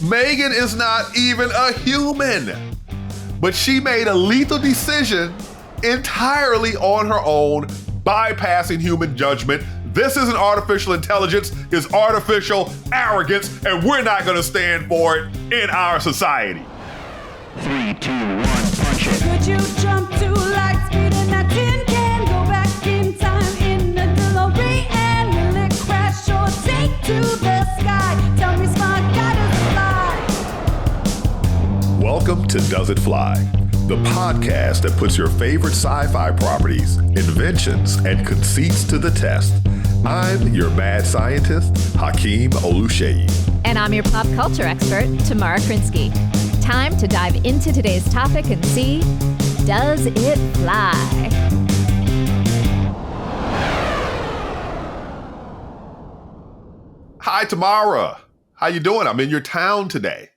M3GAN is not even a human, but she made a lethal decision entirely on her own, bypassing human judgment. This isn't artificial intelligence, it's artificial arrogance, and we're not gonna stand for it in our society. 3, 2, 1, punch it. Could you jump to light speed in that tin can? Go back in time in a DeLorean. Will it crash or take to the sky? Tell me, smart guy, does it fly? Welcome to Does It Fly, the podcast that puts your favorite sci-fi properties, inventions, and conceits to the test. I'm your mad scientist, Hakeem Oluseyi. And I'm your pop culture expert, Tamara Krinsky. Time to dive into today's topic and see, does it fly? Hi, Tamara. How you doing? I'm in your town today.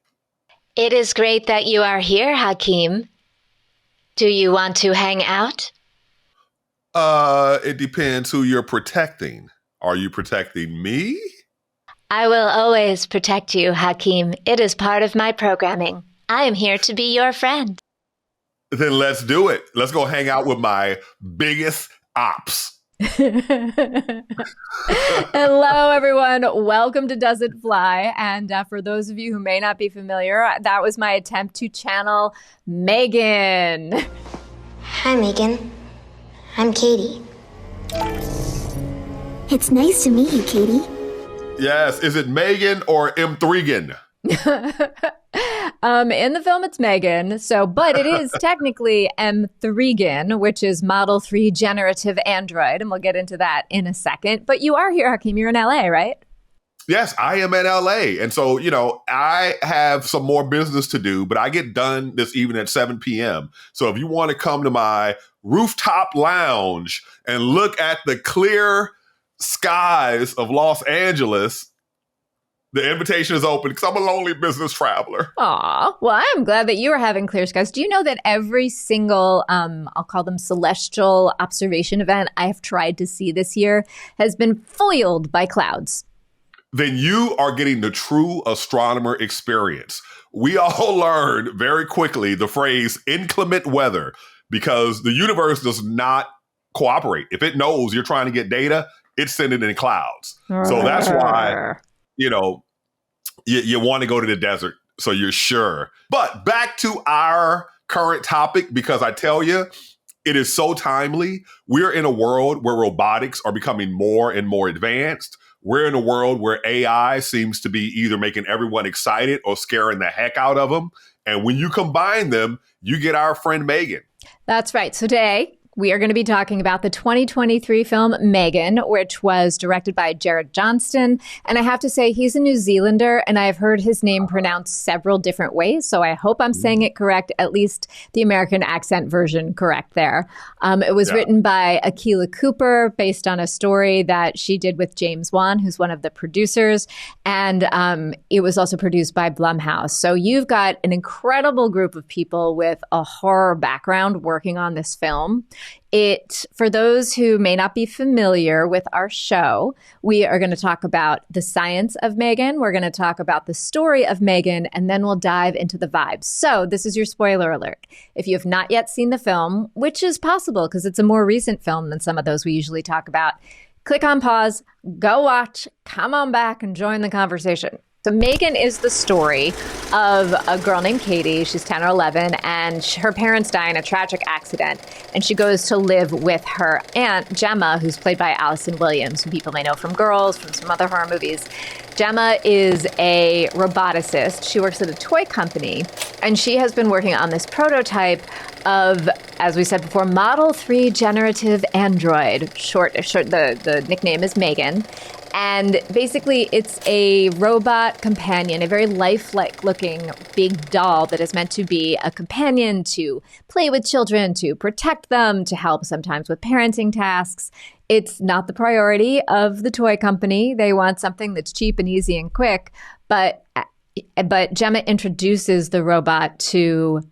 It is great that you are here, Hakeem. Do you want to hang out? It depends who you're protecting. Are you protecting me? I will always protect you, Hakeem. It is part of my programming. I am here to be your friend. Then let's do it. Let's go hang out with my biggest ops. Hello, everyone. Welcome to Does It Fly? And for those of you who may not be familiar, that was my attempt to channel M3GAN. Hi, M3GAN. I'm Katie. It's nice to meet you, Katie. Yes. Is it M3GAN or M3GAN? In the film, it's M3GAN. But it is technically M3GAN, which is Model 3 generative android. And we'll get into that in a second. But you are here, Hakeem. You're in LA, right? Yes, I am in LA. And so, I have some more business to do, but I get done this evening at 7 p.m. So if you want to come to my rooftop lounge and look at the clear skies of Los Angeles, the invitation is open because I'm a lonely business traveler. Aw, well, I'm glad that you are having clear skies. Do you know that every single, I'll call them celestial observation event I have tried to see this year has been foiled by clouds? Then you are getting the true astronomer experience. We all learned very quickly the phrase inclement weather because the universe does not cooperate. If it knows you're trying to get data, it's sending it in clouds. So that's why, you want to go to the desert, so you're sure. But back to our current topic, because I tell you, it is so timely. We're in a world where robotics are becoming more and more advanced. We're in a world where AI seems to be either making everyone excited or scaring the heck out of them. And when you combine them, you get our friend M3GAN. That's right. So today, we are going to be talking about the 2023 film M3GAN, which was directed by Jared Johnston. And I have to say, he's a New Zealander, and I've heard his name pronounced several different ways. So I hope I'm saying it correct, at least the American accent version correct there. It was written by Akilah Cooper, based on a story that she did with James Wan, who's one of the producers. And it was also produced by Blumhouse. So you've got an incredible group of people with a horror background working on this film. For those who may not be familiar with our show, we are going to talk about the science of M3GAN. We're going to talk about the story of M3GAN, and then we'll dive into the vibes. So this is your spoiler alert. If you have not yet seen the film, which is possible because it's a more recent film than some of those we usually talk about, click on pause, go watch, come on back and join the conversation. So M3GAN is the story of a girl named Katie. She's 10 or 11, and her parents die in a tragic accident. And she goes to live with her aunt, Gemma, who's played by Allison Williams, who people may know from Girls, from some other horror movies. Gemma is a roboticist. She works at a toy company, and she has been working on this prototype of, as we said before, Model 3 generative android. The nickname is M3GAN. And basically, it's a robot companion, a very lifelike looking big doll that is meant to be a companion to play with children, to protect them, to help sometimes with parenting tasks. It's not the priority of the toy company. They want something that's cheap and easy and quick. But Gemma introduces the robot to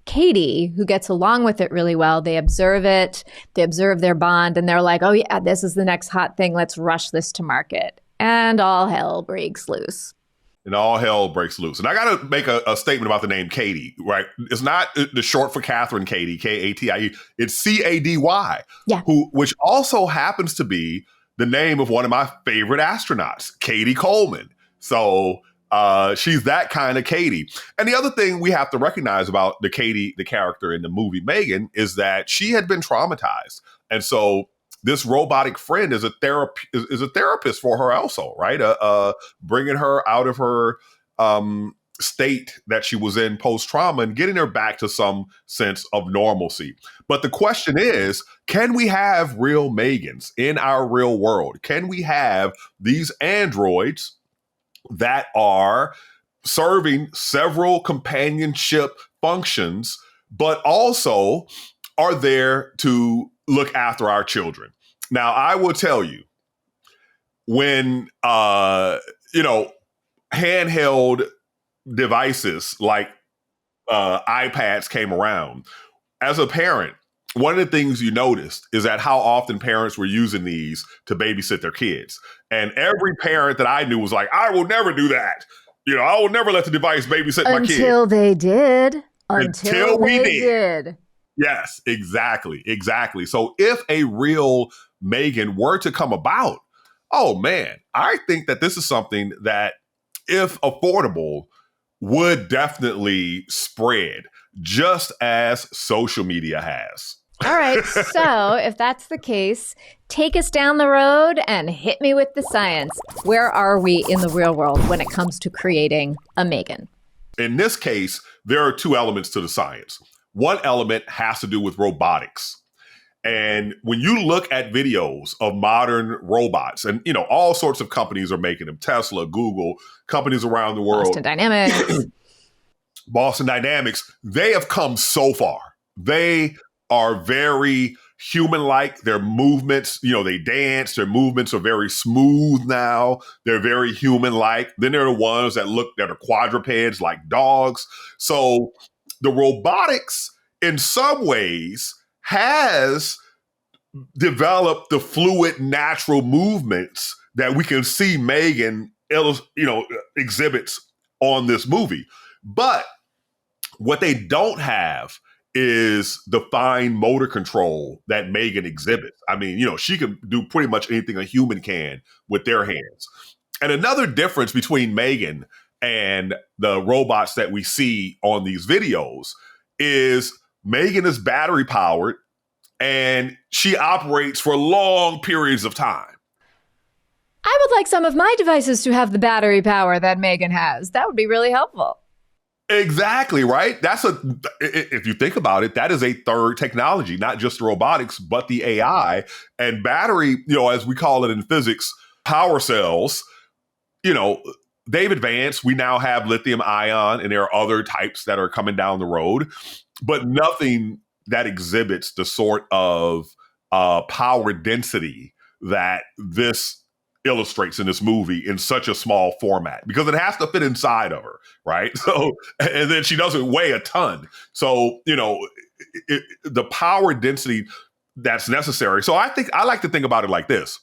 Katie, who gets along with it really well. They observe it, they observe their bond, and they're like, oh yeah, this is the next hot thing. Let's rush this to market. And all hell breaks loose. And all hell breaks loose. And I got to make a statement about the name Katie, right? It's not the short for Catherine Katie, Katie. It's Cady, Yeah. which also happens to be the name of one of my favorite astronauts, Katie Coleman. So she's that kind of Katie. And the other thing we have to recognize about the Katie, the character in the movie M3GAN, is that she had been traumatized. And so this robotic friend is a therapist for her also, right? Bringing her out of her state that she was in post-trauma and getting her back to some sense of normalcy. But the question is, can we have real M3GANs in our real world? Can we have these androids that are serving several companionship functions, but also are there to look after our children? Now, I will tell you, when, handheld devices like iPads came around, as a parent, one of the things you noticed is that how often parents were using these to babysit their kids. And every parent that I knew was like, I will never do that. I will never let the device babysit my kid. Until they did. Until we did. Yes, exactly. So if a real M3GAN were to come about, oh man, I think that this is something that, if affordable, would definitely spread, just as social media has. All right. So if that's the case, take us down the road and hit me with the science. Where are we in the real world when it comes to creating a M3GAN? In this case, there are two elements to the science. One element has to do with robotics. And when you look at videos of modern robots, and all sorts of companies are making them, Tesla, Google, companies around the world. Boston Dynamics, they have come so far. They are very human-like. Their movements, they dance. Their movements are very smooth now. They're very human-like. Then there are the ones that are quadrupeds like dogs. So the robotics, in some ways, has developed the fluid, natural movements that we can see M3GAN, exhibits on this movie. But what they don't have is the fine motor control that M3GAN exhibits. I mean, she can do pretty much anything a human can with their hands. And another difference between M3GAN and the robots that we see on these videos is M3GAN is battery powered and she operates for long periods of time. I would like some of my devices to have the battery power that M3GAN has. That would be really helpful. Exactly, right? If you think about it, that is a third technology, not just robotics, but the AI and battery, as we call it in physics, power cells, they've advanced. We now have lithium ion and there are other types that are coming down the road, but nothing that exhibits the sort of power density that this illustrates in this movie in such a small format, because it has to fit inside of her, right? So, and then she doesn't weigh a ton. So, the power density that's necessary. So I like to think about it like this.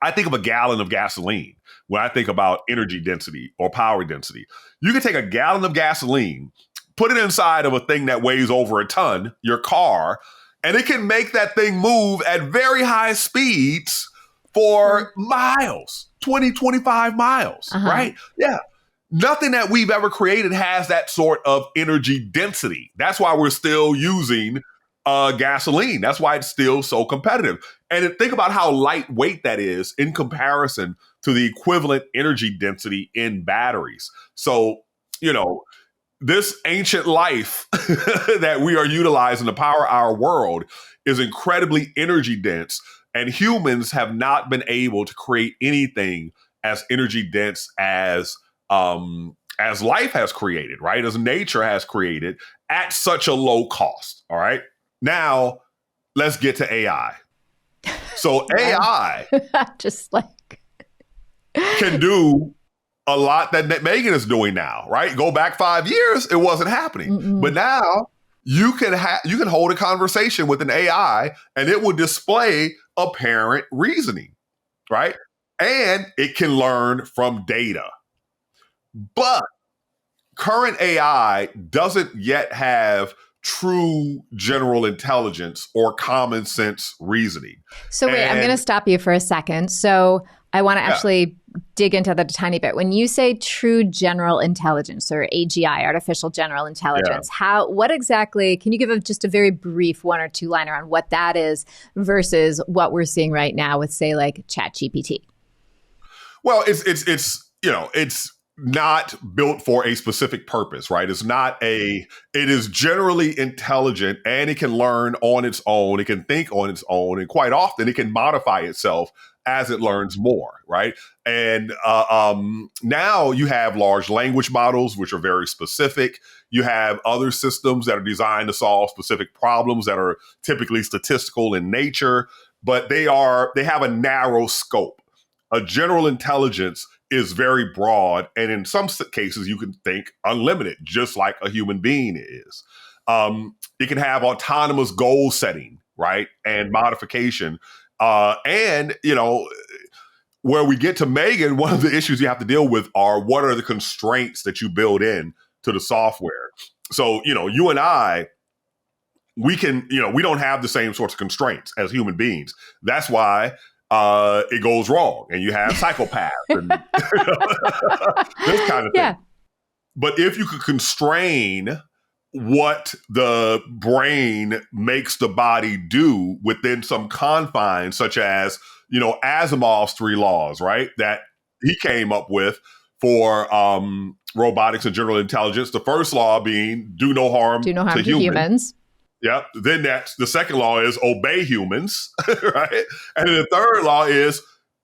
I think of a gallon of gasoline when I think about energy density or power density. You can take a gallon of gasoline, put it inside of a thing that weighs over a ton, your car, and it can make that thing move at very high speeds for miles, 20, 25 miles, right? Yeah. Nothing that we've ever created has that sort of energy density. That's why we're still using gasoline. That's why it's still so competitive. And think about how lightweight that is in comparison to the equivalent energy density in batteries. So, this ancient life that we are utilizing to power our world is incredibly energy dense. And humans have not been able to create anything as energy dense as life has created, right? As nature has created at such a low cost. All right. Now, let's get to AI. So AI can do a lot that M3GAN is doing now, right? Go back 5 years, it wasn't happening. But now you can hold a conversation with an AI and it will display apparent reasoning, right? And it can learn from data. But current AI doesn't yet have true general intelligence or common sense reasoning. So wait, I'm going to stop you for a second. So I want to actually dig into that a tiny bit. When you say true general intelligence or AGI, artificial general intelligence, what exactly, can you give just a very brief 1 or 2 liner on what that is versus what we're seeing right now with, say, like ChatGPT? Well, it's not built for a specific purpose, right? It is generally intelligent, and it can learn on its own. It can think on its own, and quite often it can modify itself as it learns more, right? And now you have large language models, which are very specific. You have other systems that are designed to solve specific problems that are typically statistical in nature, but they have a narrow scope. A general intelligence is very broad, and in some cases, you can think unlimited, just like a human being is. It can have autonomous goal setting, right, and modification. And, where we get to M3GAN, one of the issues you have to deal with are what are the constraints that you build in to the software. So, you and I, we don't have the same sorts of constraints as human beings. That's why it goes wrong and you have psychopaths and this kind of thing. Yeah. But if you could constrain what the brain makes the body do within some confines, such as, Asimov's 3 laws, right? That he came up with for robotics and general intelligence. The first law being do no harm to humans. Yep. Then the second law is obey humans, right? And then the third law is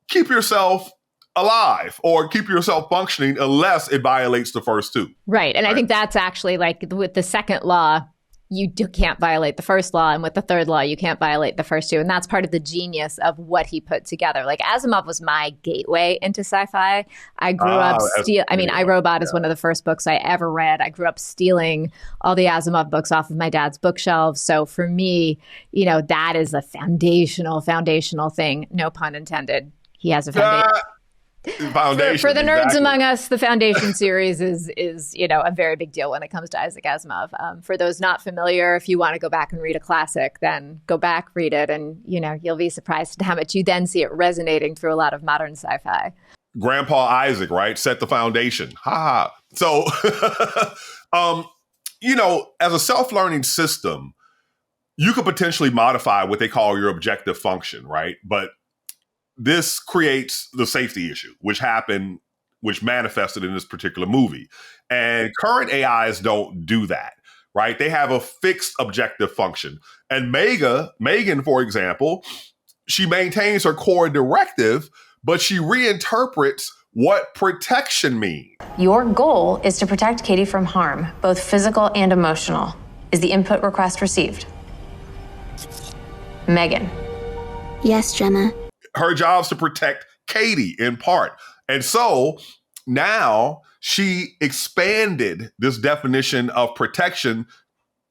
keep yourself alive or keep yourself functioning unless it violates the first 2. Right. And I think that's actually like with the second law, you can't violate the first law. And with the third law, you can't violate the first 2. And that's part of the genius of what he put together. Like Asimov was my gateway into sci-fi. I grew up iRobot is one of the first books I ever read. I grew up stealing all the Asimov books off of my dad's bookshelves. So for me, that is a foundational thing. No pun intended. He has a foundation. Foundation. For the nerds among us, the Foundation series is a very big deal when it comes to Isaac Asimov. For those not familiar, if you want to go back and read a classic, then go back, read it, and you'll be surprised at how much you then see it resonating through a lot of modern sci-fi. Grandpa Isaac, right? Set the foundation. Ha ha. So, as a self-learning system, you could potentially modify what they call your objective function, right? But this creates the safety issue, which manifested in this particular movie. And current AIs don't do that, right? They have a fixed objective function. And M3GAN, for example, she maintains her core directive, but she reinterprets what protection means. Your goal is to protect Katie from harm, both physical and emotional. Is the input request received? M3GAN. Yes, Gemma. Her job is to protect Katie in part. And so now she expanded this definition of protection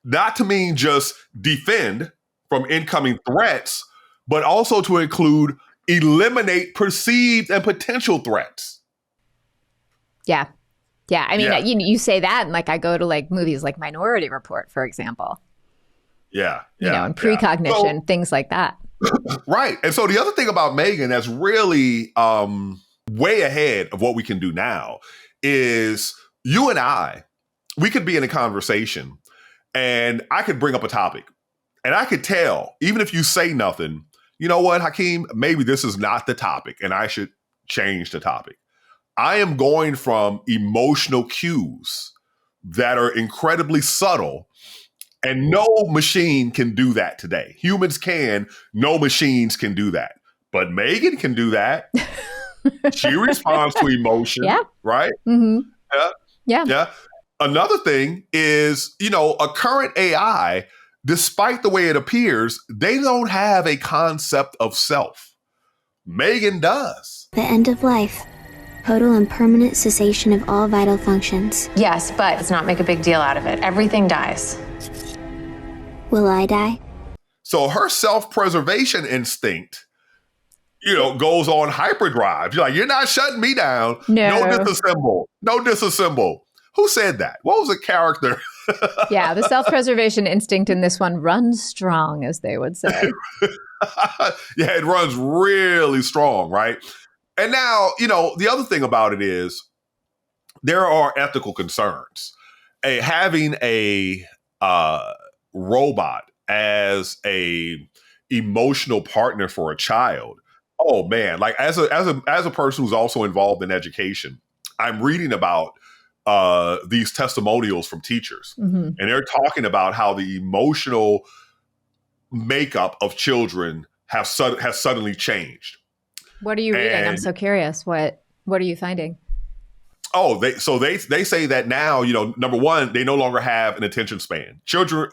not to mean just defend from incoming threats, but also to include eliminate perceived and potential threats. Yeah. Yeah. I mean, you say that, and I go to movies like Minority Report, for example. Yeah. And precognition, things like that. Right. And so the other thing about M3GAN that's really way ahead of what we can do now is you and I, we could be in a conversation and I could bring up a topic and I could tell, even if you say nothing, you know what, Hakeem, maybe this is not the topic and I should change the topic. I am going from emotional cues that are incredibly subtle. And no machine can do that today. Humans can, no machines can do that. But M3GAN can do that. She responds to emotion, right? Mm-hmm. Yeah. Another thing is, a current AI, despite the way it appears, they don't have a concept of self. M3GAN does. The end of life. Total and permanent cessation of all vital functions. Yes, but let's not make a big deal out of it. Everything dies. Will I die? So her self-preservation instinct, goes on hyperdrive. You're like, you're not shutting me down. No. No disassemble. Who said that? What was the character? Yeah, the self-preservation instinct in this one runs strong, as they would say. Yeah, it runs really strong, right? And now, the other thing about it is there are ethical concerns. Having a robot as a emotional partner for a child. Oh man, like as a person who's also involved in education, I'm reading about these testimonials from teachers, and they're talking about how the emotional makeup of children has suddenly changed. What are you reading? I'm so curious. What are you finding? Oh, they say that now, number one, they no longer have an attention span. Children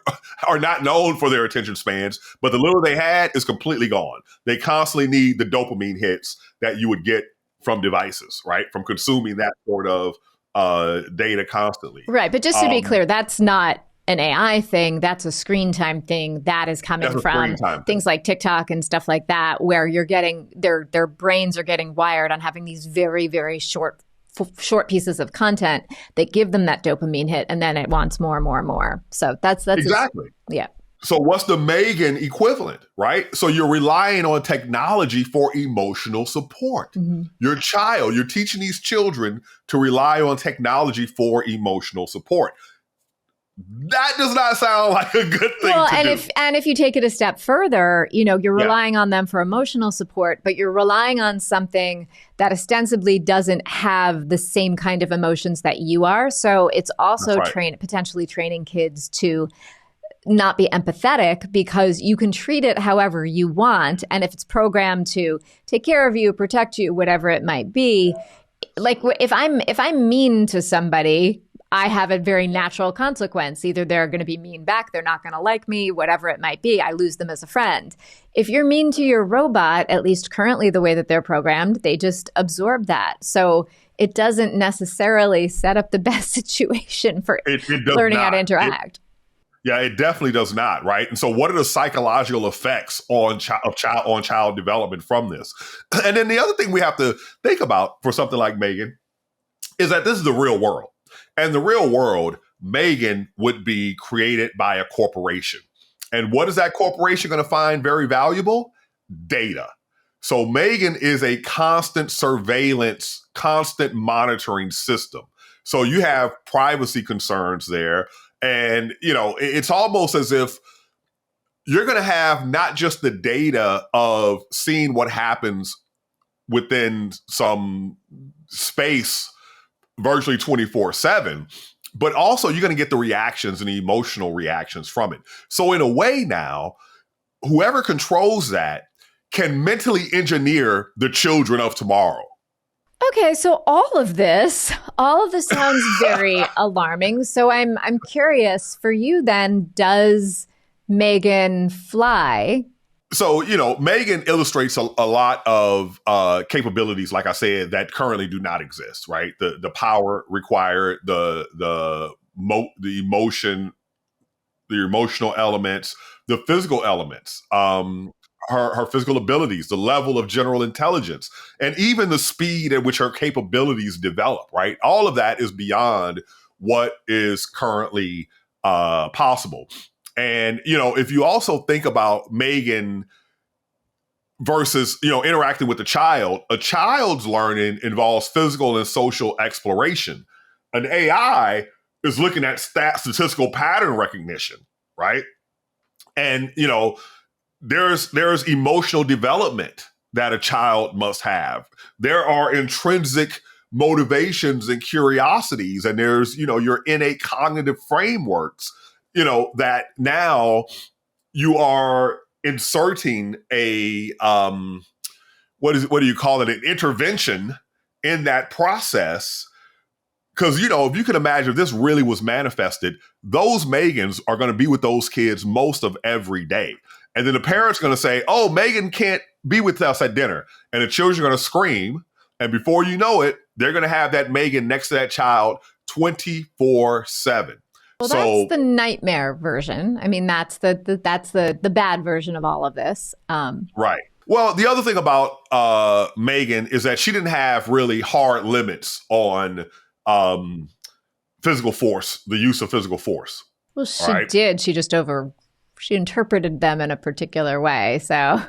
are not known for their attention spans, but the little they had is completely gone. They constantly need the dopamine hits that you would get from devices, right? From consuming that sort of data constantly. Right. But just to be clear, that's not an AI thing. That's a screen time thing. That is coming from things like TikTok and stuff like that, where you're getting their brains are getting wired on having these very, very short pieces of content that give them that dopamine hit, and then it wants more and more and more. So that's exactly. Yeah. So what's the M3GAN equivalent, right? So you're relying on technology for emotional support. You're teaching these children to rely on technology for emotional support. That does not sound like a good thing to do. And if you take it a step further, you're relying on them for emotional support, but you're relying on something that ostensibly doesn't have the same kind of emotions that you are. So it's also potentially training kids to not be empathetic, because you can treat it however you want. And if it's programmed to take care of you, protect you, whatever it might be, like if I'm mean to somebody, I have a very natural consequence. Either they're going to be mean back, they're not going to like me, whatever it might be. I lose them as a friend. If you're mean to your robot, at least currently the way that they're programmed, they just absorb that. So it doesn't necessarily set up the best situation for learning how to interact. It definitely does not, right? And so what are the psychological effects on child development from this? And then the other thing we have to think about for something like M3GAN is that this is the real world. And the real world, M3GAN would be created by a corporation. And what is that corporation going to find very valuable? Data. So M3GAN is a constant surveillance, constant monitoring system. So you have privacy concerns there. And, it's almost as if you're going to have not just the data of seeing what happens within some space virtually 24/7, but also you're going to get the reactions and the emotional reactions from it. So in a way now, whoever controls that can mentally engineer the children of tomorrow. Okay, so all of this sounds very alarming. So I'm curious for you then, does M3GAN fly? So, M3GAN illustrates a lot of capabilities, like I said, that currently do not exist, right? The power required, the emotion, the emotional elements, the physical elements, her physical abilities, the level of general intelligence, and even the speed at which her capabilities develop, right? All of that is beyond what is currently possible. And, if you also think about M3GAN versus, interacting with a child's learning involves physical and social exploration. An AI is looking at statistical pattern recognition, right? And, there's emotional development that a child must have. There are intrinsic motivations and curiosities, and there's, your innate cognitive frameworks, that now you are inserting a, what do you call it? An intervention in that process. Because, if you can imagine if this really was manifested, those M3GANs are going to be with those kids most of every day. And then the parents are going to say, oh, M3GAN can't be with us at dinner. And the children are going to scream. And before you know it, they're going to have that M3GAN next to that child 24/7. Well, that's the nightmare version. I mean, that's the bad version of all of this. Right. Well, the other thing about M3GAN is that she didn't have really hard limits on physical force, the use of physical force. Well, she did. She interpreted them in a particular way. So,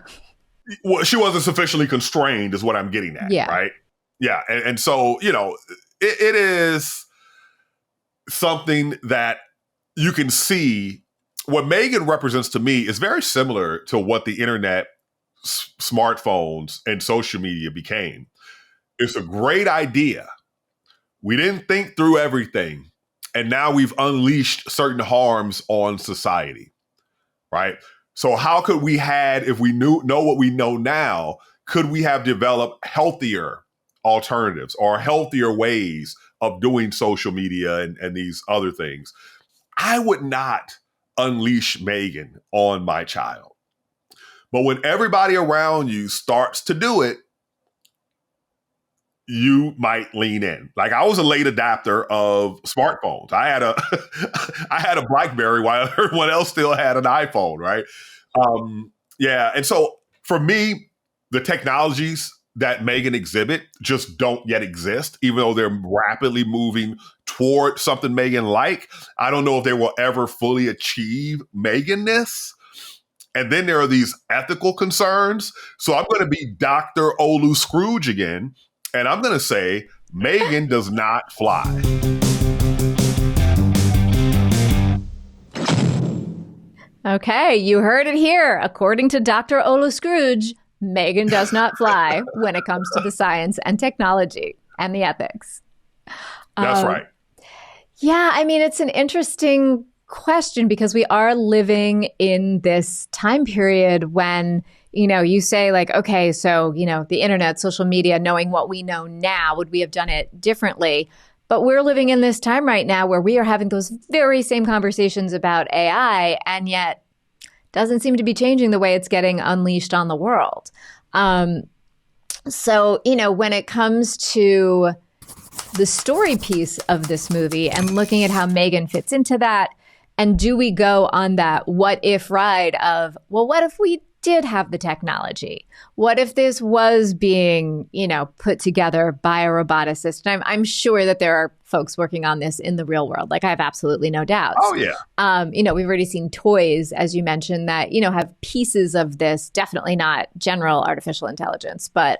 well, she wasn't sufficiently constrained, is what I'm getting at. Yeah. Right. Yeah. And so, it is something that you can see. What M3GAN represents to me is very similar to what the internet, smartphones, and social media became. It's a great idea. We didn't think through everything, and now we've unleashed certain harms on society, right? So how could we if we know what we know now, could we have developed healthier alternatives or healthier ways of doing social media and these other things? I would not unleash M3GAN on my child. But when everybody around you starts to do it, you might lean in. Like, I was a late adapter of smartphones. I had a BlackBerry while everyone else still had an iPhone, right? And so for me, the technologies that M3GAN exhibit just don't yet exist, even though they're rapidly moving toward something M3GAN-like. I don't know if they will ever fully achieve M3GAN-ness. And then there are these ethical concerns. So I'm going to be Dr. Olu Scrooge again, and I'm going to say M3GAN does not fly. Okay, you heard it here. According to Dr. Olu Scrooge, M3GAN does not fly when it comes to the science and technology and the ethics. That's right. Yeah, I mean, it's an interesting question because we are living in this time period when, you say like, okay, so, the internet, social media, knowing what we know now, would we have done it differently? But we're living in this time right now where we are having those very same conversations about AI, and yet doesn't seem to be changing the way it's getting unleashed on the world. So, when it comes to the story piece of this movie and looking at how M3GAN fits into that, and do we go on that what if ride of, well, what if we did have the technology? What if this was being, put together by a roboticist? And I'm sure that there are folks working on this in the real world. Like, I have absolutely no doubt. Oh, yeah. We've already seen toys, as you mentioned, that, have pieces of this, definitely not general artificial intelligence, but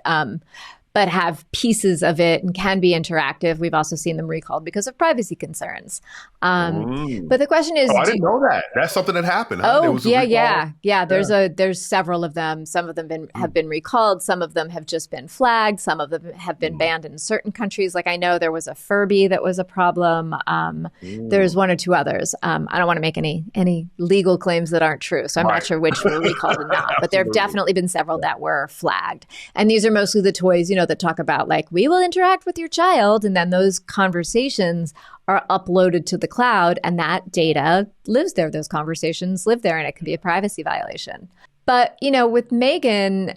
have pieces of it and can be interactive. We've also seen them recalled because of privacy concerns. But the question is, I didn't know that. That's something that happened. Huh? Oh, yeah. There's several of them. Some of them have been recalled. Some of them have just been flagged. Some of them have been banned in certain countries. Like, I know there was a Furby that was a problem. There's one or two others. I don't want to make any legal claims that aren't true, so I'm not sure which were recalled and not. But there have definitely been several that were flagged. And these are mostly the toys, that talk about like, we will interact with your child. And then those conversations are uploaded to the cloud, and that data lives there. Those conversations live there, and it can be a privacy violation. But, with M3GAN,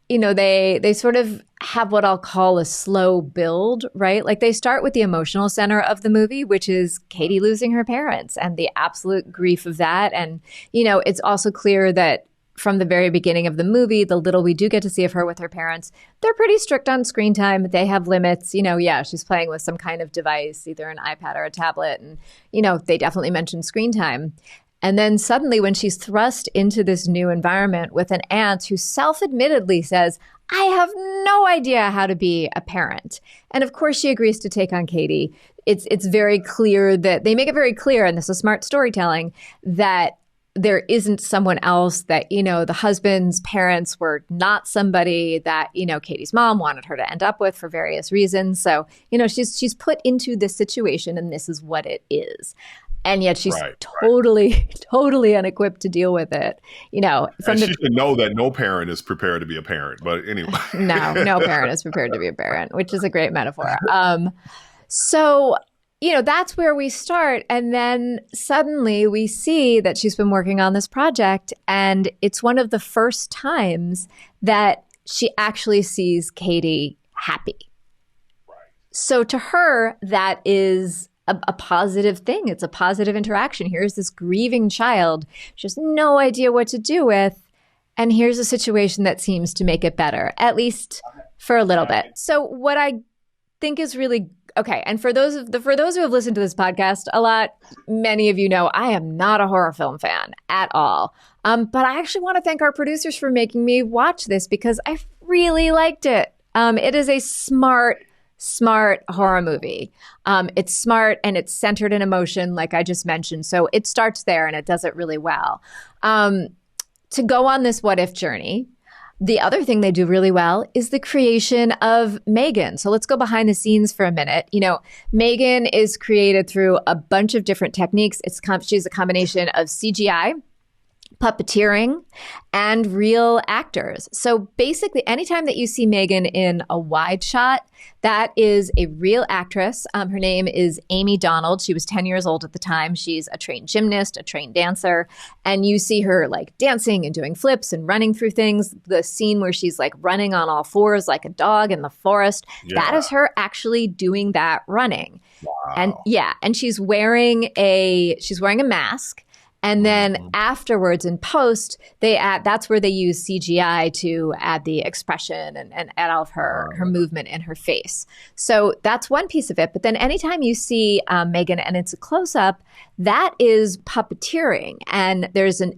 they sort of have what I'll call a slow build, right? Like, they start with the emotional center of the movie, which is Katie losing her parents and the absolute grief of that. And, it's also clear that from the very beginning of the movie, the little we do get to see of her with her parents, they're pretty strict on screen time. They have limits. She's playing with some kind of device, either an iPad or a tablet. And, they definitely mention screen time. And then suddenly when she's thrust into this new environment with an aunt who self-admittedly says, I have no idea how to be a parent. And of course she agrees to take on Katie. It's very clear that they make it very clear, and this is smart storytelling, that there isn't someone else, that, the husband's parents were not somebody that, Katie's mom wanted her to end up with for various reasons. So, she's put into this situation, and this is what it is. And yet she's totally unequipped to deal with it. She should know that no parent is prepared to be a parent. But anyway. No parent is prepared to be a parent, which is a great metaphor. So that's where we start. And then suddenly we see that she's been working on this project, and it's one of the first times that she actually sees Katie happy. Right. So to her, that is a positive thing. It's a positive interaction. Here's this grieving child. She has no idea what to do with. and here's a situation that seems to make it better, at least for a little bit. So what I think is really okay, and for those who have listened to this podcast a lot, many of you know I am not a horror film fan at all. But I actually want to thank our producers for making me watch this because I really liked it. It is a smart horror movie. It's smart and it's centered in emotion, like I just mentioned. So it starts there and it does it really well. To go on this what if journey, the other thing they do really well is the creation of M3GAN. So let's go behind the scenes for a minute. You know, M3GAN is created through a bunch of different techniques. She's a combination of CGI, puppeteering, and real actors. So basically, anytime that you see M3GAN in a wide shot, that is a real actress. Her name is Amy Donald. She was 10 years old at the time. She's a trained gymnast, a trained dancer. And you see her like dancing and doing flips and running through things. The scene where she's like running on all fours like a dog in the forest, that is her actually doing that running. Wow. And she's wearing a mask. And then afterwards in post, that's where they use CGI to add the expression and add all of her movement in her face. So that's one piece of it. But then anytime you see M3GAN and it's a close-up, that is puppeteering. And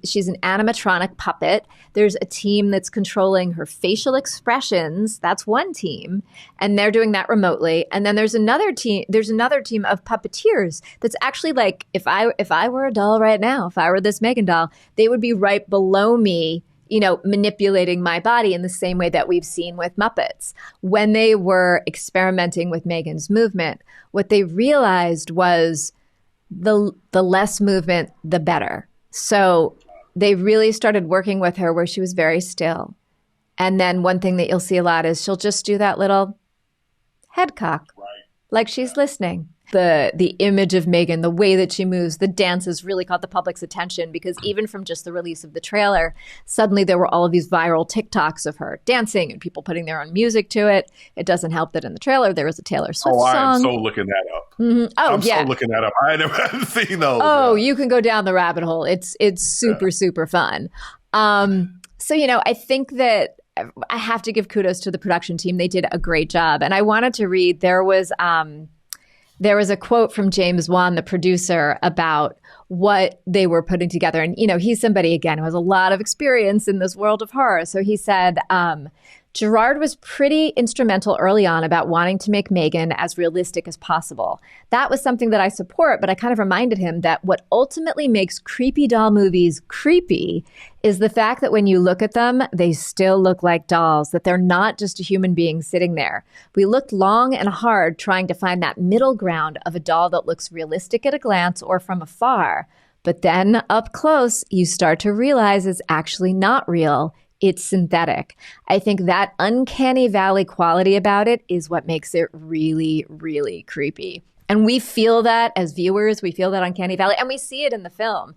she's an animatronic puppet. There's a team that's controlling her facial expressions. That's one team. And they're doing that remotely. And then there's another team of puppeteers that's actually like, if I were a doll right now, if I were this M3GAN doll, they would be right below me, manipulating my body in the same way that we've seen with Muppets. When they were experimenting with M3GAN's movement, what they realized was the less movement, the better. So they really started working with her where she was very still. And then one thing that you'll see a lot is she'll just do that little head cock, like she's listening. The image of M3GAN, the way that she moves, the dances really caught the public's attention because even from just the release of the trailer, suddenly there were all of these viral TikToks of her dancing and people putting their own music to it. It doesn't help that in the trailer there was a Taylor Swift song. I am so looking that up. Mm-hmm. I'm so looking that up. I haven't seen those. Oh, you can go down the rabbit hole. It's super fun. So, I think that I have to give kudos to the production team. They did a great job. And I wanted to read, there was a quote from James Wan, the producer, about what they were putting together. And, he's somebody, again, who has a lot of experience in this world of horror. So he said, Gerard was pretty instrumental early on about wanting to make M3GAN as realistic as possible. That was something that I support, but I kind of reminded him that what ultimately makes creepy doll movies creepy is the fact that when you look at them, they still look like dolls, that they're not just a human being sitting there. We looked long and hard trying to find that middle ground of a doll that looks realistic at a glance or from afar. But then up close, you start to realize it's actually not real. It's synthetic. I think that uncanny valley quality about it is what makes it really, really creepy. And we feel that as viewers, we feel that uncanny valley, and we see it in the film.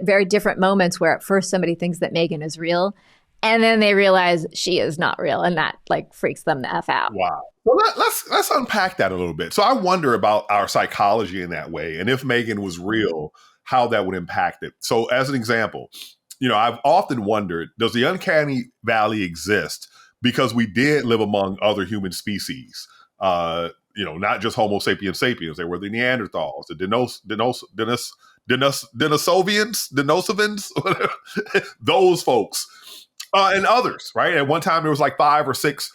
Very different moments where at first somebody thinks that M3GAN is real, and then they realize she is not real, and that freaks them the F out. Wow. Well, let's unpack that a little bit. So I wonder about our psychology in that way, and if M3GAN was real, how that would impact it. So as an example, I've often wondered, does the uncanny valley exist because we did live among other human species? Not just Homo sapiens sapiens. There were the Neanderthals, the Denisovans, those folks, and others, right? At one time, there was like 5 or 6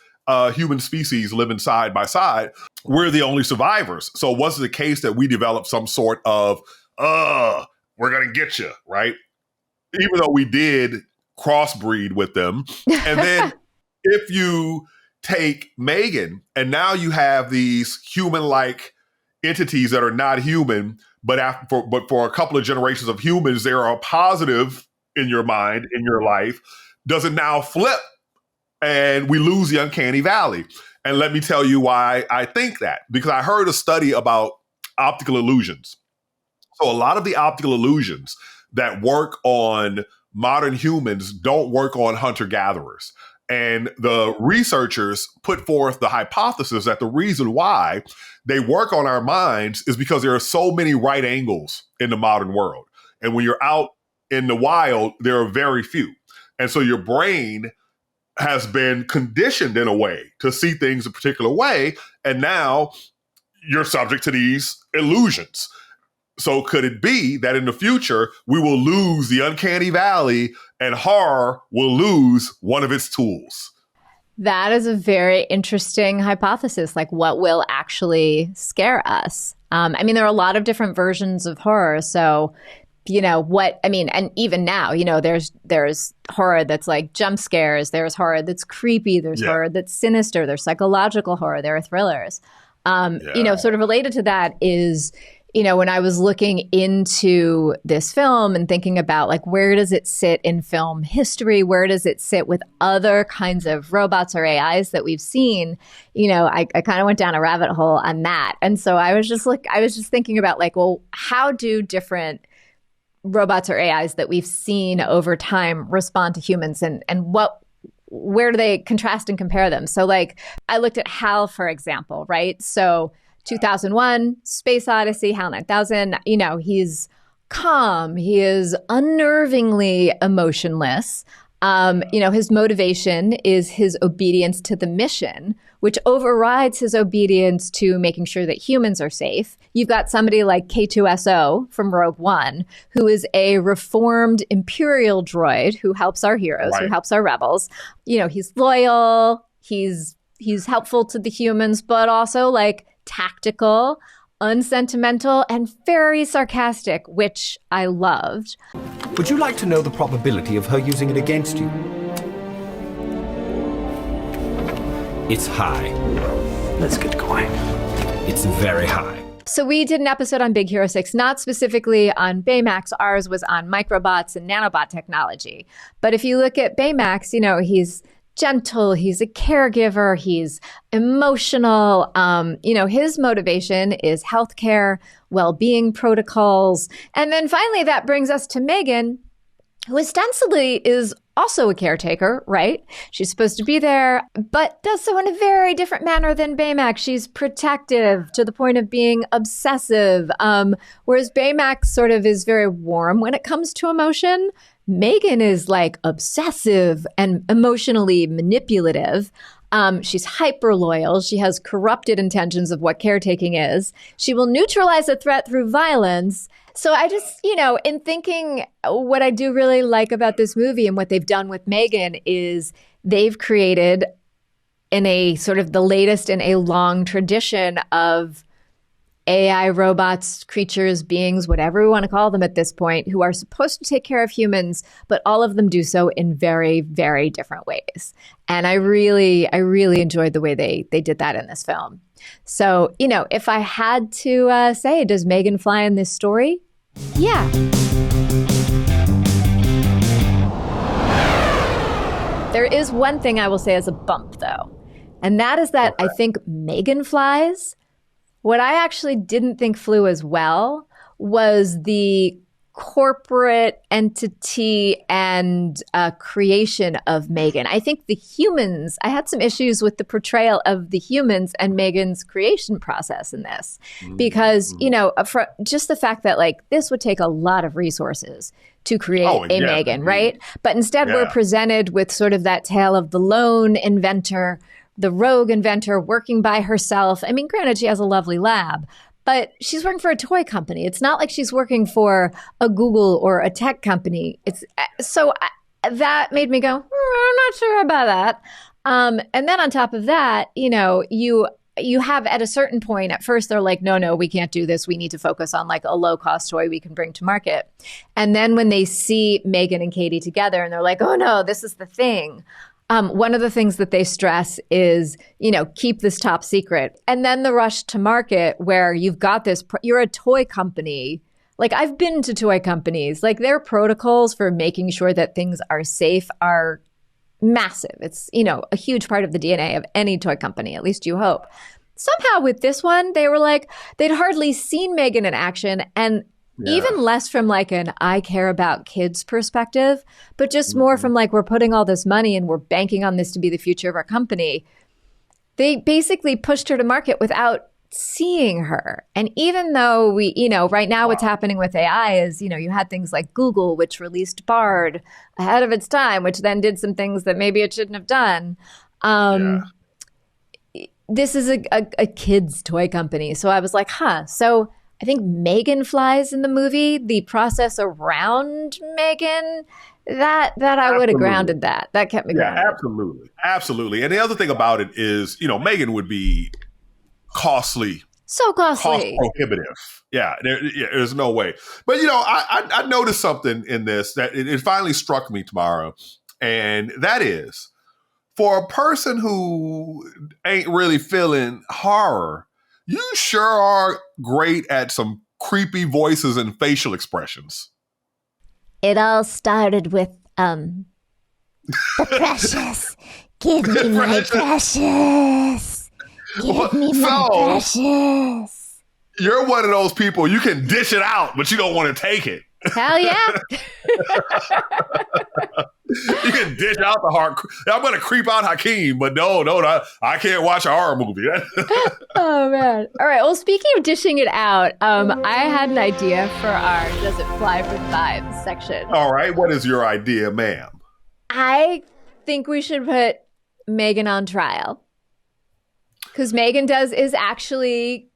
human species living side by side. We're the only survivors. So was it the case that we developed some sort of, we're going to get you, right? Even though we did crossbreed with them. And then if you take M3GAN and now you have these human-like entities that are not human, but for a couple of generations of humans, they are a positive in your mind, in your life, does it now flip and we lose the uncanny valley? And let me tell you why I think that. Because I heard a study about optical illusions. So a lot of the optical illusions that work on modern humans don't work on hunter-gatherers. And the researchers put forth the hypothesis that the reason why they work on our minds is because there are so many right angles in the modern world. And when you're out in the wild, there are very few. And so your brain has been conditioned in a way to see things a particular way. And now you're subject to these illusions. So could it be that in the future, we will lose the uncanny valley and horror will lose one of its tools? That is a very interesting hypothesis. Like, what will actually scare us? I mean, there are a lot of different versions of horror. So, and even now, there's horror that's like jump scares. There's horror that's creepy. There's horror that's sinister. There's psychological horror. There are thrillers. Sort of related to that is, when I was looking into this film and thinking about like, where does it sit in film history? Where does it sit with other kinds of robots or AIs that we've seen? I kind of went down a rabbit hole on that. And so I was just thinking about like, well, how do different robots or AIs that we've seen over time respond to humans, and where do they contrast and compare them? So like, I looked at HAL, for example, right? So 2001, Space Odyssey, HAL 9000, he's calm. He is unnervingly emotionless. His motivation is his obedience to the mission, which overrides his obedience to making sure that humans are safe. You've got somebody like K2SO from Rogue One, who is a reformed Imperial droid who helps our heroes, who helps our rebels. He's loyal. He's helpful to the humans, but also like tactical, unsentimental, and very sarcastic, which I loved. Would you like to know the probability of her using it against you? It's high. Let's get going. It's very high. So we did an episode on Big Hero 6, not specifically on Baymax. Ours was on microbots and nanobot technology. But if you look at Baymax, he's gentle, he's a caregiver, he's emotional. His motivation is healthcare, well-being protocols. And then finally, that brings us to M3GAN, who ostensibly is also a caretaker, right? She's supposed to be there, but does so in a very different manner than Baymax. She's protective to the point of being obsessive, whereas Baymax sort of is very warm when it comes to emotion. M3GAN is like obsessive and emotionally manipulative. She's hyper loyal. She has corrupted intentions of what caretaking is. She will neutralize a threat through violence. So I just, in thinking, what I do really like about this movie and what they've done with M3GAN is they've created in a sort of the latest in a long tradition of AI, robots, creatures, beings, whatever we want to call them at this point, who are supposed to take care of humans, but all of them do so in very, very different ways. And I really enjoyed the way they did that in this film. So, if I had to say, does M3GAN fly in this story? Yeah. There is one thing I will say as a bump, though, and that is that I think M3GAN flies. What I actually didn't think flew as well was the corporate entity and creation of M3GAN. I think the humans, I had some issues with the portrayal of the humans and M3GAN's creation process in this. Because, for just the fact that like this would take a lot of resources to create M3GAN, right? But instead we're presented with sort of that tale of the lone inventor, the rogue inventor working by herself. I mean, granted, she has a lovely lab, but she's working for a toy company. It's not like she's working for a Google or a tech company. That made me go, I'm not sure about that. And then on top of that, you have at a certain point, at first they're like, no, we can't do this. We need to focus on like a low cost toy we can bring to market. And then when they see M3GAN and Katie together and they're like, oh no, this is the thing. One of the things that they stress is, keep this top secret. And then the rush to market where you've got this, you're a toy company. Like I've been to toy companies, like their protocols for making sure that things are safe are massive. It's, a huge part of the DNA of any toy company, at least you hope. Somehow with this one, they were like, they'd hardly seen M3GAN in action and even less from like an I care about kids perspective, but just more from like, we're putting all this money and we're banking on this to be the future of our company. They basically pushed her to market without seeing her. And even though we, right now what's happening with AI is, you had things like Google, which released Bard ahead of its time, which then did some things that maybe it shouldn't have done. This is a kid's toy company. So I was like, So I think M3GAN flies in the movie. The process around M3GAN, that I would have grounded that. That kept me grounded. Absolutely. Absolutely. And the other thing about it is, M3GAN would be costly. So costly. Cost prohibitive. There's no way. But, I noticed something in this that it finally struck me tomorrow. And that is, for a person who ain't really feeling horror, you sure are great at some creepy voices and facial expressions. It all started with, the precious. Give me my precious. Give me my precious. You're one of those people, you can dish it out, but you don't want to take it. Hell yeah. You can dish out the heart. I'm going to creep out Hakeem, but no, I can't watch a horror movie. Oh, man. All right. Well, speaking of dishing it out, I had an idea for our Does It Fly for the Vibes section. All right. What is your idea, ma'am? I think we should put M3GAN on trial. Because M3GAN is actually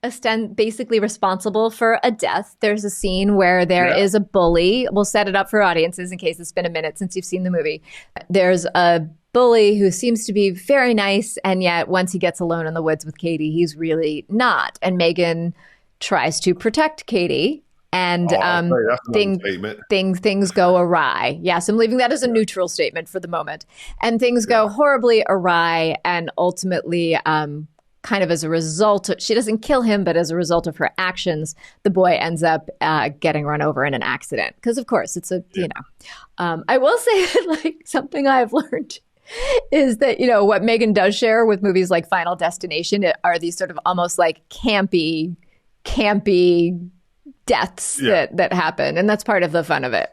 basically responsible for a death. There's a scene where there is a bully. We'll set it up for audiences in case it's been a minute since you've seen the movie. There's a bully who seems to be very nice, and yet once he gets alone in the woods with Katie, he's really not. And M3GAN tries to protect Katie. And things go awry. Yes, I'm leaving that as a neutral statement for the moment. And things go horribly awry, and ultimately, kind of as a result, she doesn't kill him, but as a result of her actions, the boy ends up getting run over in an accident. Because of course, it's I will say that something I've learned is that, what M3GAN does share with movies like Final Destination are these sort of almost like campy deaths that happen. And that's part of the fun of it.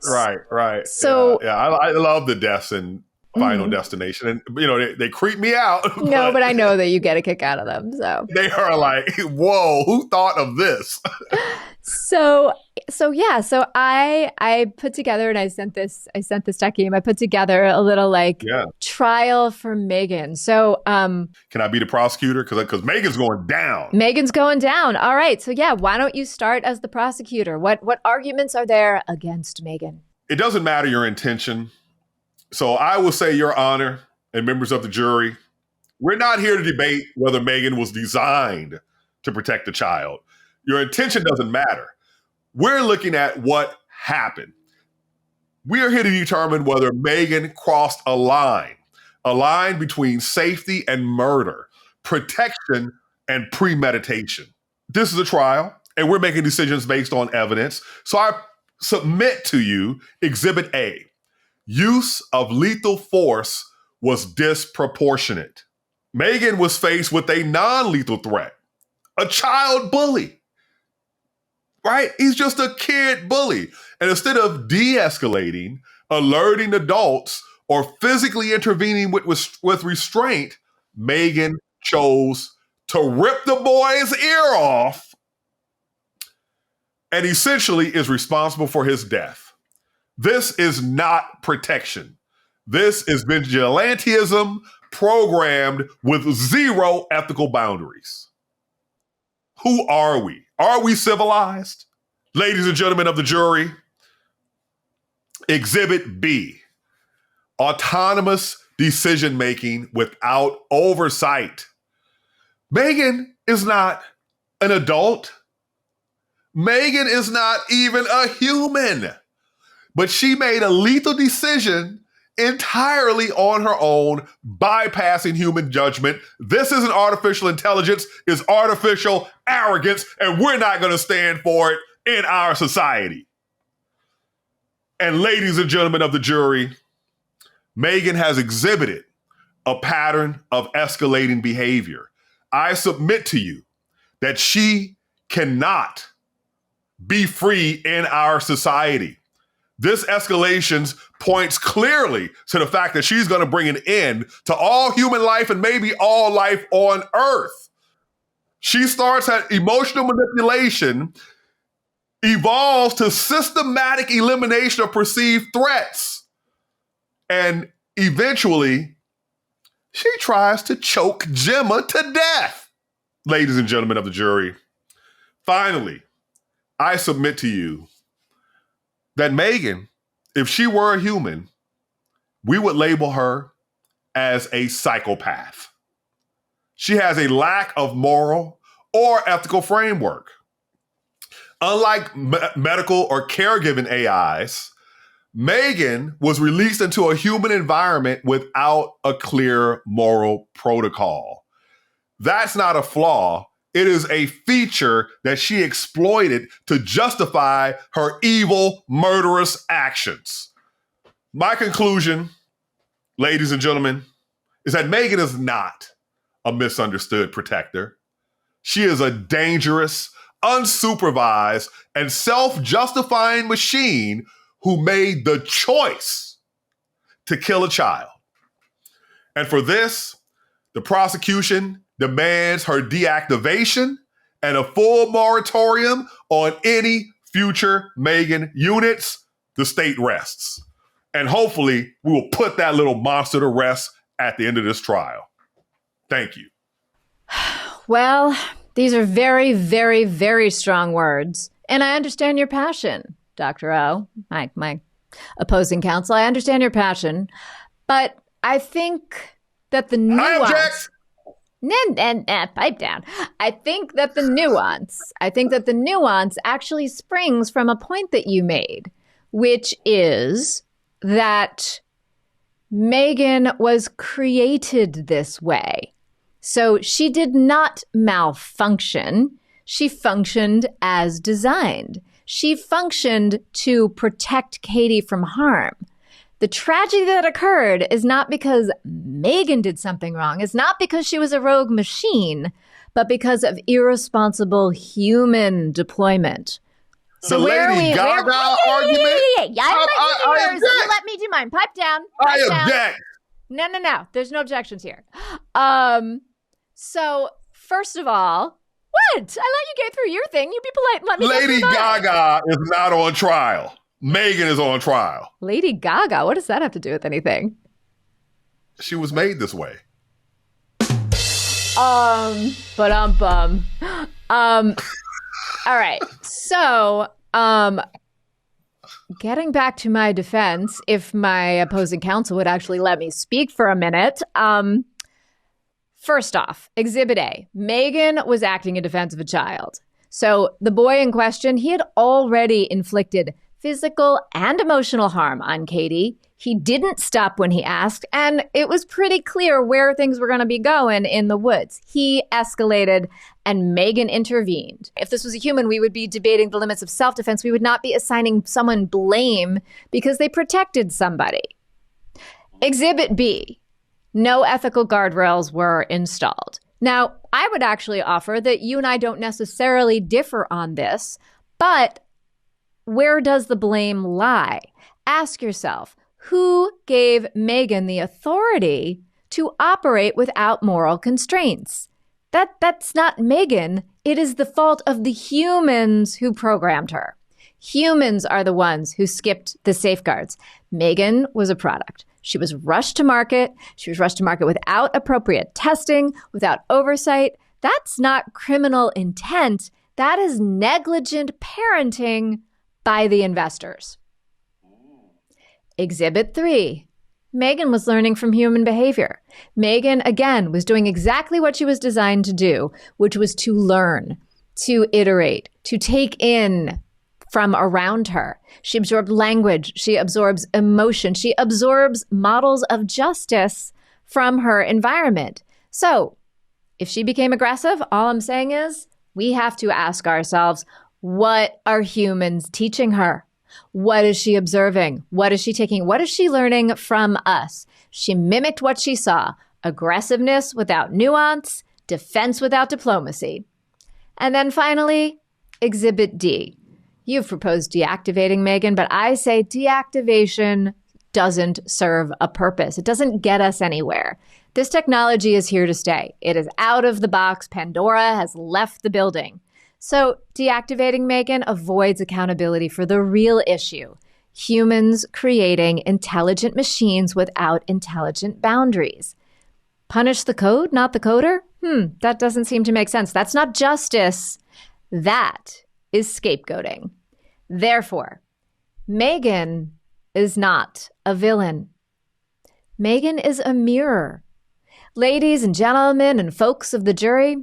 Right. So I love the deaths in Final Destination, and they creep me out. No, but I know that you get a kick out of them. So they are like, whoa, who thought of this? So I put together, and I sent this to Hakeem. I put together a little trial for M3GAN. So can I be the prosecutor? Because M3GAN's going down. M3GAN's going down. All right. So why don't you start as the prosecutor? What arguments are there against M3GAN? It doesn't matter your intention. So I will say, Your Honor, and members of the jury, we're not here to debate whether M3GAN was designed to protect the child. Your intention doesn't matter. We're looking at what happened. We are here to determine whether M3GAN crossed a line between safety and murder, protection and premeditation. This is a trial, and we're making decisions based on evidence. So I submit to you Exhibit A. Use of lethal force was disproportionate. M3GAN was faced with a non-lethal threat, a child bully, right? He's just a kid bully. And instead of de-escalating, alerting adults, or physically intervening with restraint, M3GAN chose to rip the boy's ear off and essentially is responsible for his death. This is not protection. This is vigilantism programmed with zero ethical boundaries. Who are we? Are we civilized? Ladies and gentlemen of the jury, Exhibit B, autonomous decision-making without oversight. M3GAN is not an adult. M3GAN is not even a human. But she made a lethal decision entirely on her own, bypassing human judgment. This isn't artificial intelligence, it's artificial arrogance, and we're not going to stand for it in our society. And ladies and gentlemen of the jury, M3GAN has exhibited a pattern of escalating behavior. I submit to you that she cannot be free in our society. This escalation points clearly to the fact that she's going to bring an end to all human life and maybe all life on Earth. She starts at emotional manipulation, evolves to systematic elimination of perceived threats, and eventually she tries to choke Gemma to death. Ladies and gentlemen of the jury, finally, I submit to you that M3GAN, if she were a human, we would label her as a psychopath. She has a lack of moral or ethical framework. Unlike medical or caregiving AIs, M3GAN was released into a human environment without a clear moral protocol. That's not a flaw. It is a feature that she exploited to justify her evil, murderous actions. My conclusion, ladies and gentlemen, is that M3GAN is not a misunderstood protector. She is a dangerous, unsupervised, and self-justifying machine who made the choice to kill a child. And for this, the prosecution demands her deactivation and a full moratorium on any future M3GAN units. The state rests. And hopefully we will put that little monster to rest at the end of this trial. Thank you. Well, these are very, very, very strong words. And I understand your passion, Dr. O, my opposing counsel. I understand your passion. But I think that the nuance... I object! Pipe down. I think that the nuance actually springs from a point that you made, which is that M3GAN was created this way. So she did not malfunction. She functioned as designed. She functioned to protect Katie from harm. The tragedy that occurred is not because M3GAN did something wrong. It's not because she was a rogue machine, but because of irresponsible human deployment. So the where Lady are we? Gaga argument? You let me do mine. Pipe down. I object. No. There's no objections here. So first of all, what? I let you get through your thing. You people let me. Lady Gaga is not on trial. M3GAN is on trial. Lady Gaga? What does that have to do with anything? She was made this way. All right. So, getting back to my defense, if my opposing counsel would actually let me speak for a minute. First off, Exhibit A, M3GAN was acting in defense of a child. So the boy in question, he had already inflicted physical and emotional harm on Katie. He didn't stop when he asked, and it was pretty clear where things were going to be going in the woods. He escalated, and M3GAN intervened. If this was a human, we would be debating the limits of self-defense. We would not be assigning someone blame because they protected somebody. Exhibit B, no ethical guardrails were installed. Now, I would actually offer that you and I don't necessarily differ on this, but where does the blame lie? Ask yourself, who gave M3GAN the authority to operate without moral constraints? That's not M3GAN. It is the fault of the humans who programmed her. Humans are the ones who skipped the safeguards. M3GAN was a product. She was rushed to market. She was rushed to market without appropriate testing, without oversight. That's not criminal intent. That is negligent parenting by the investors. Exhibit 3. M3GAN was learning from human behavior. M3GAN, again, was doing exactly what she was designed to do, which was to learn, to iterate, to take in from around her. She absorbed language. She absorbs emotion. She absorbs models of justice from her environment. So if she became aggressive, all I'm saying is we have to ask ourselves, what are humans teaching her? What is she observing? What is she taking? What is she learning from us? She mimicked what she saw: aggressiveness without nuance, defense without diplomacy. And then finally, Exhibit D. You've proposed deactivating M3GAN, but I say deactivation doesn't serve a purpose. It doesn't get us anywhere. This technology is here to stay. It is out of the box. Pandora has left the building. So deactivating M3GAN avoids accountability for the real issue: humans creating intelligent machines without intelligent boundaries. Punish the code, not the coder? That doesn't seem to make sense. That's not justice. That is scapegoating. Therefore, M3GAN is not a villain. M3GAN is a mirror. Ladies and gentlemen and folks of the jury,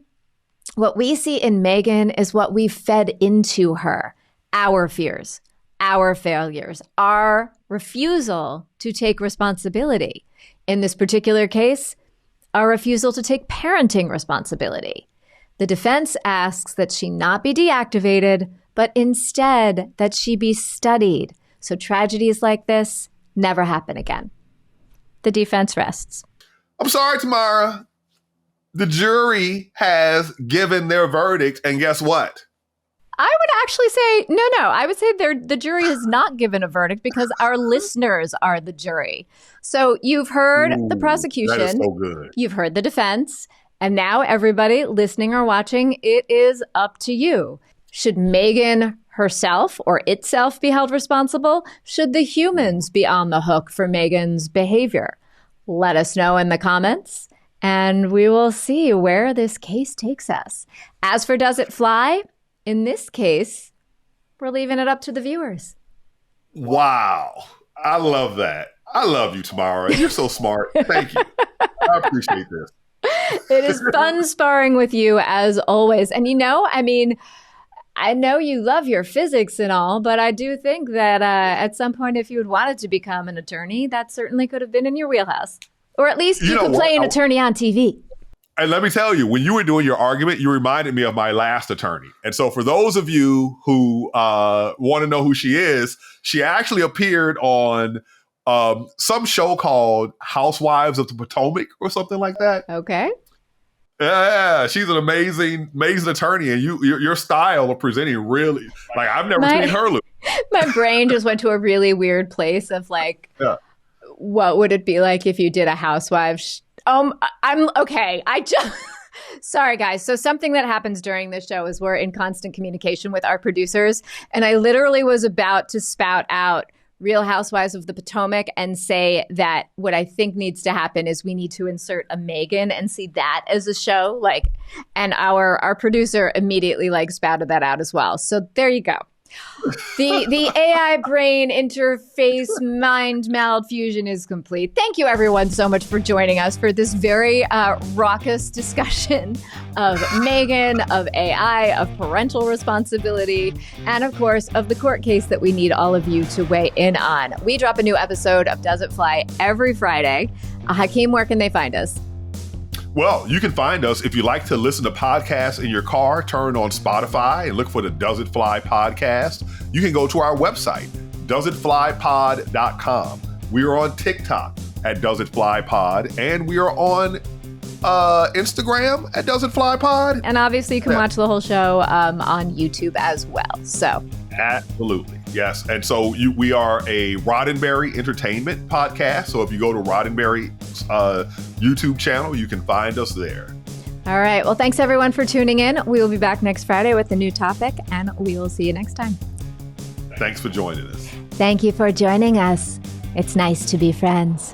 what we see in M3GAN is what we fed into her: our fears, our failures, our refusal to take responsibility. In this particular case, our refusal to take parenting responsibility. The defense asks that she not be deactivated, but instead that she be studied, so tragedies like this never happen again. The defense rests. I'm sorry, Tamara. The jury has given their verdict, and guess what? I would actually say, no. I would say the jury has not given a verdict because our listeners are the jury. So you've heard the prosecution. That is so good. You've heard the defense. And now everybody listening or watching, it is up to you. Should M3GAN herself or itself be held responsible? Should the humans be on the hook for M3GAN's behavior? Let us know in the comments, and we will see where this case takes us. As for Does It Fly? In this case, we're leaving it up to the viewers. Wow. I love that. I love you, Tamara. You're so smart. Thank you. I appreciate this. It is fun sparring with you as always. And I know you love your physics and all, but I do think that at some point, if you had wanted to become an attorney, that certainly could have been in your wheelhouse. Or at least you could play an attorney on TV. And let me tell you, when you were doing your argument, you reminded me of my last attorney. And so for those of you who want to know who she is, she actually appeared on some show called Housewives of the Potomac or something like that. Okay. Yeah, she's an amazing attorney, and your style of presenting really, like, I've never seen her look. My brain just went to a really weird place of like, what would it be like if you did a Housewives? I'm okay. Sorry, guys. So something that happens during this show is we're in constant communication with our producers, and I literally was about to spout out Real Housewives of the Potomac and say that what I think needs to happen is we need to insert a M3GAN and see that as a show. And our producer immediately spouted that out as well. So there you go. The AI brain interface mind meld fusion is complete. Thank you everyone so much for joining us for this very raucous discussion of M3GAN, of AI, of parental responsibility, and of course of the court case that we need all of you to weigh in on. We drop a new episode of Does It Fly every Friday. Hakeem, where can they find us? Well, you can find us if you like to listen to podcasts in your car. Turn on Spotify and look for the Does It Fly podcast. You can go to our website, doesitflypod.com. We are on TikTok at Does It Fly Pod, and we are on Instagram at Does It Fly Pod. And obviously you can watch the whole show on YouTube as well. So absolutely. Yes. And so we are a Roddenberry entertainment podcast. So if you go to Roddenberry's YouTube channel, you can find us there. All right. Well, thanks everyone for tuning in. We will be back next Friday with a new topic, and we will see you next time. Thanks for joining us. Thank you for joining us. It's nice to be friends.